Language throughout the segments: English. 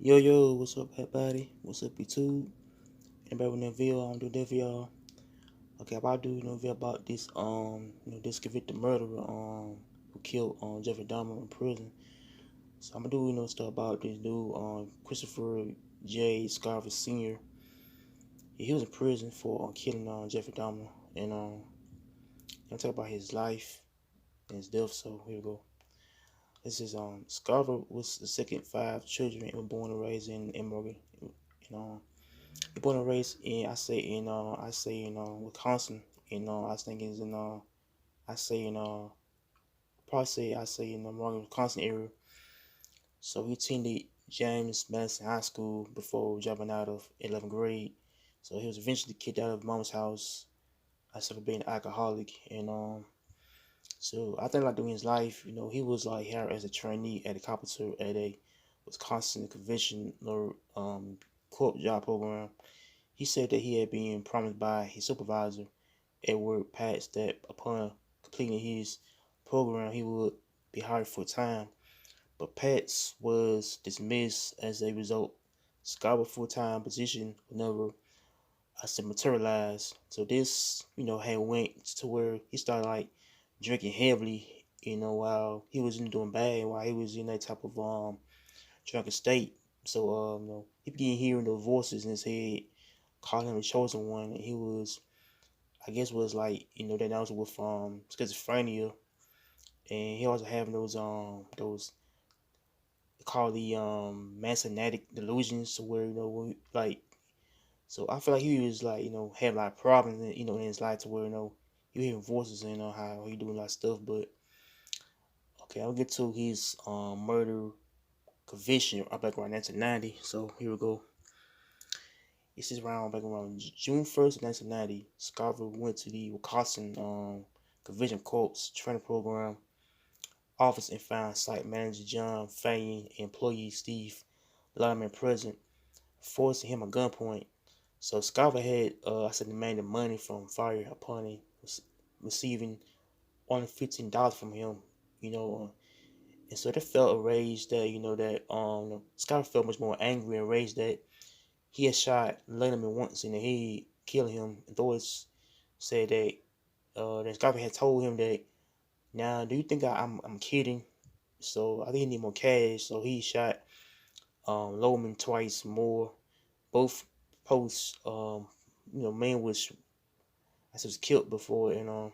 Yo, what's up, everybody? What's up, YouTube? Anybody with that video? I'm doing that for y'all. Okay, I'm about to do a video about this this convicted murderer who killed Jeffrey Dahmer in prison. So I'm gonna do stuff about this dude Christopher J. Scarver Sr. He was in prison for killing Jeffrey Dahmer, and I'm talk about his life and his death. So here we go. This is Scarver was the second five children and was born and raised in Morgan. You know, born and raised in Wisconsin. I was thinking is in I say in probably say I say in the Morgan, Wisconsin area. So he attended James Madison High School before dropping out of 11th grade. So he was eventually kicked out of mom's house. I started being an alcoholic, and so I think like during his life, he was like hired as a trainee at a carpenter at a Wisconsin conventional corp job program. He said that he had been promised by his supervisor, Edward Patz, that upon completing his program, he would be hired full time. But Patz was dismissed as a result. Scarver's full-time position would never, materialized. So this, had went to where he started like drinking heavily, while he wasn't doing bad, while he was in that type of drunken state. So he began hearing the voices in his head calling him the chosen one, and he was, I guess, was like that was with schizophrenia, and he also having those called the messianic delusions, to where when, like, so I feel like he was like had like problems in his life, to where you hearing voices and how he doing a lot of stuff. But okay, I'll get to his murder conviction back around 1990. So here we go. This is back around June 1st, 1990. Scarver went to the Wisconsin Conviction Corps training program office and found site manager John Fayne and employee Steve Lyman present, forcing him at gunpoint. So Scarver had, demanded money from Fire upon receiving only $15 from him, and so they felt enraged that, Scarver felt much more angry and enraged that he had shot Letterman once in the head, killing him. Authorities said that Scarver had told him that, now, do you think I'm kidding? So I think he need more cash. So he shot Loman twice more. Both posts, man was killed before, and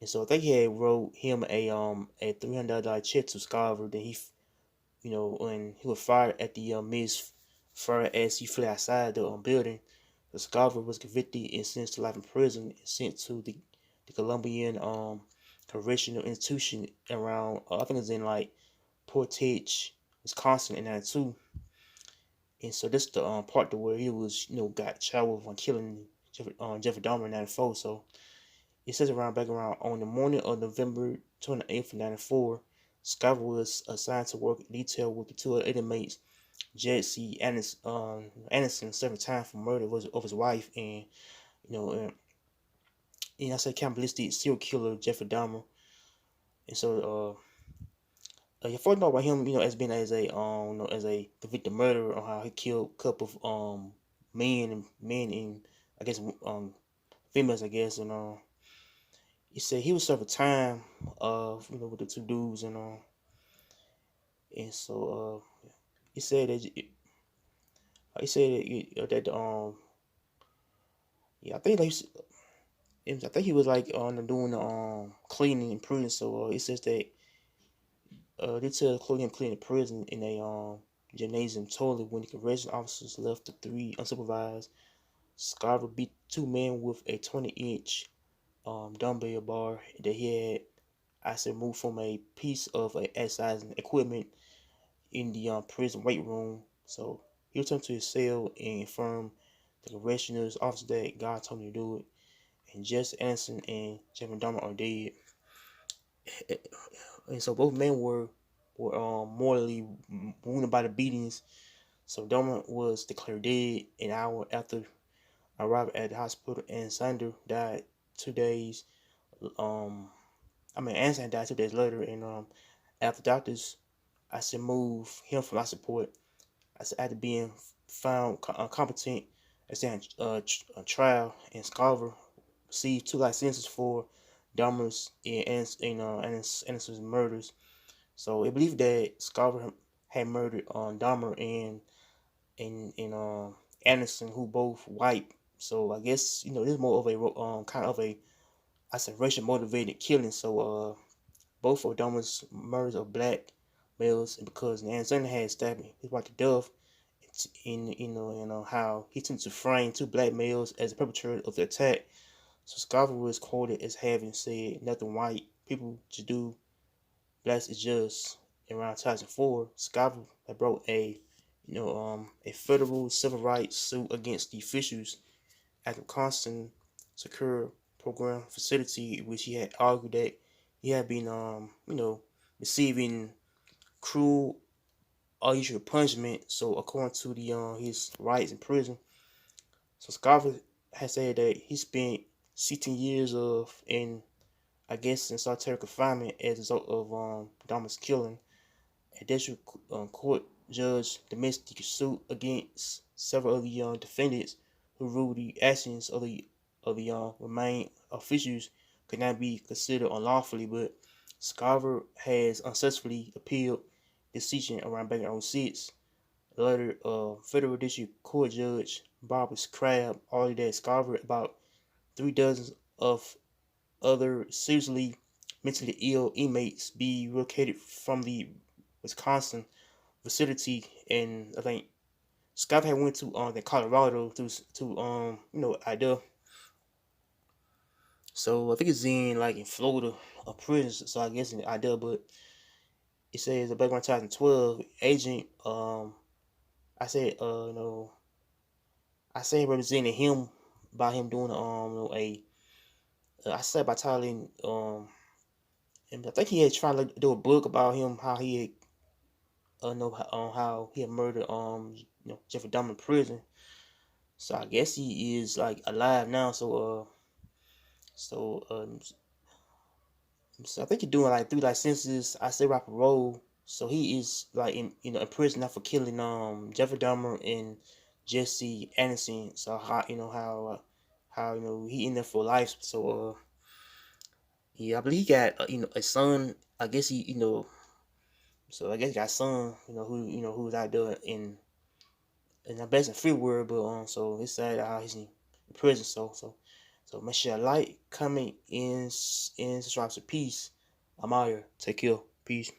so I think he had wrote him a $300 check to Scarver. Then he, when he was fired at the Miss Fire as he fled outside the building. The Scarver was convicted and sentenced to life in prison and sent to the Colombian correctional institution around I think it's in like Portage, Wisconsin in '92. And so this the part to where he was got charged with killing Jeffrey Dahmer in '94. So it says back around on the morning of November 28th, 1994, Scarver was assigned to work detail with the two other inmates, Jesse Anderson, serving time for murder of his wife, and you know and I said cannibalistic serial killer Jeffrey Dahmer. And so you first know about him, as being as a as a convicted murderer, or how he killed a couple of men and I guess females, I guess. And he said he was serving time with the two dudes, and so he said that that yeah, I think like I think he was like doing the cleaning in prison. So it says that they tell cleaning the prison in a gymnasium toilet. When the correctional officers left the three unsupervised, Scarver beat two men with a 20-inch dumbbell bar that he had, moved from a piece of exercising equipment in the prison weight room. So he returned to his cell and informed the correctional officer that God told him to do it, and Jesse Anderson and Jeffrey Dahmer are dead. And so both men were mortally wounded by the beatings. So Dahmer was declared dead an hour after arriving at the hospital, and Sander died 2 days. Anderson died 2 days later, and after doctors, moved him from life support. I said after being found competent at stand trial, and Scarver received 2 life sentences for Dahmer's and Anderson's murders. So it believed that Scarver had murdered Dahmer and Anderson, who both white. So I guess this is more of a kind of a, I said, racial motivated killing. So both of Dahmer's murders of black males, and because Anderson had stabbed his wife to death, in how he tended to frame 2 black males as the perpetrator of the attack. So Scarver was quoted as having said, "Nothing white people to do, blacks is just." Around 2004, Scarver had brought a federal civil rights suit against the officials at the Constant Secure Program facility, which he had argued that he had been receiving cruel unusual punishment. So according to the his rights in prison, so Scarver has said that he spent 16 years I guess in solitary confinement as a result of Dahmer's killing. A district court judge dismissed the suit against several of the defendants, who ruled the actions of the remain officials could not be considered unlawfully. But Scarver has unsuccessfully appealed the decision around back in 2006. Later, federal district court judge Barbara Crabb argued that Scarver, about 3 dozen of other seriously mentally ill inmates, be relocated from the Wisconsin facility. And I think Scott had went to the Colorado to Ida. So I think it's in like in Florida, a prison. So I guess in Ida, but it says back in 2012, agent I said I said representing him by him doing a I said by titling and I think he had tried to do a book about him, how he had how he had murdered Jeffrey Dahmer in prison. So I guess he is like alive now. So so I think he's doing like 3 life sentences. I say rapper parole. So he is like in prison now for killing Jeffrey Dahmer and Jesse Anderson. So how he in there for life. So yeah, I believe he got a son. I guess so I guess he got a son who's out there in the best in free world, but so it's sad how he's in prison. So make sure like, comment, and subscribe to peace. I'm out here. Take care. Peace.